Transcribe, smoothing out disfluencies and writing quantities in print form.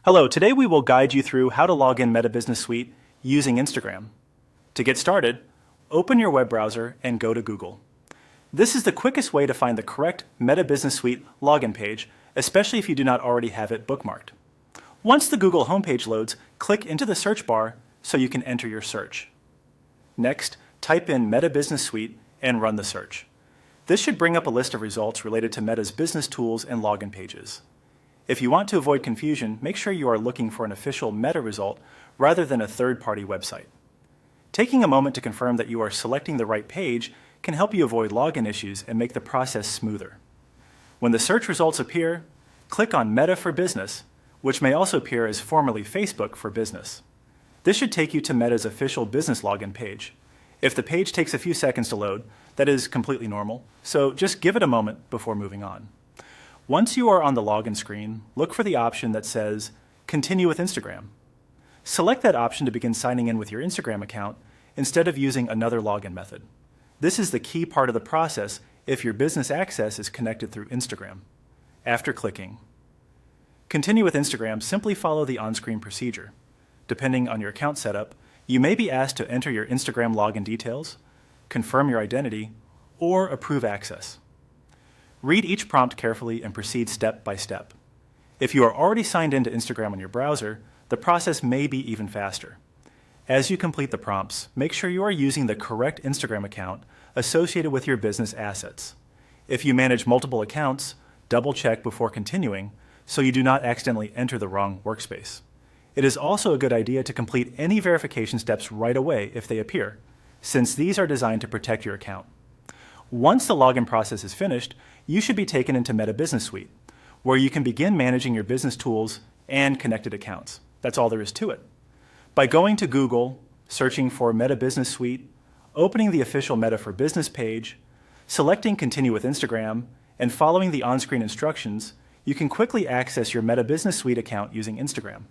Hello, today we will guide you through how to log in Meta Business Suite using Instagram. To get started, open your web browser and go to Google. This is the quickest way to find the correct Meta Business Suite login page, especially if you do not already have it bookmarked. Once the Google homepage loads, click into the search bar so you can enter your search. Next, type in Meta Business Suite and run the search. This should bring up a list of results related to Meta's business tools and login pages. If you want to avoid confusion, make sure you are looking for an official Meta result rather than a third-party website. Taking a moment to confirm that you are selecting the right page can help you avoid login issues and make the process smoother. When the search results appear, click on Meta for Business, which may also appear as formerly Facebook for Business. This should take you to Meta's official business login page. If the page takes a few seconds to load, that is completely normal, so just give it a moment before moving on. Once you are on the login screen, look for the option that says Continue with Instagram. Select that option to begin signing in with your Instagram account instead of using another login method. This is the key part of the process if your business access is connected through Instagram. After clicking Continue with Instagram, simply follow the on-screen procedure. Depending on your account setup, you may be asked to enter your Instagram login details, confirm your identity, or approve access. Read each prompt carefully and proceed step by step. If you are already signed into Instagram on your browser, the process may be even faster. As you complete the prompts, make sure you are using the correct Instagram account associated with your business assets. If you manage multiple accounts, double-check before continuing so you do not accidentally enter the wrong workspace. It is also a good idea to complete any verification steps right away if they appear, since these are designed to protect your account. Once the login process is finished, you should be taken into Meta Business Suite, where you can begin managing your business tools and connected accounts. That's all there is to it. By going to Google, searching for Meta Business Suite, opening the official Meta for Business page, selecting Continue with Instagram, and following the on-screen instructions, you can quickly access your Meta Business Suite account using Instagram.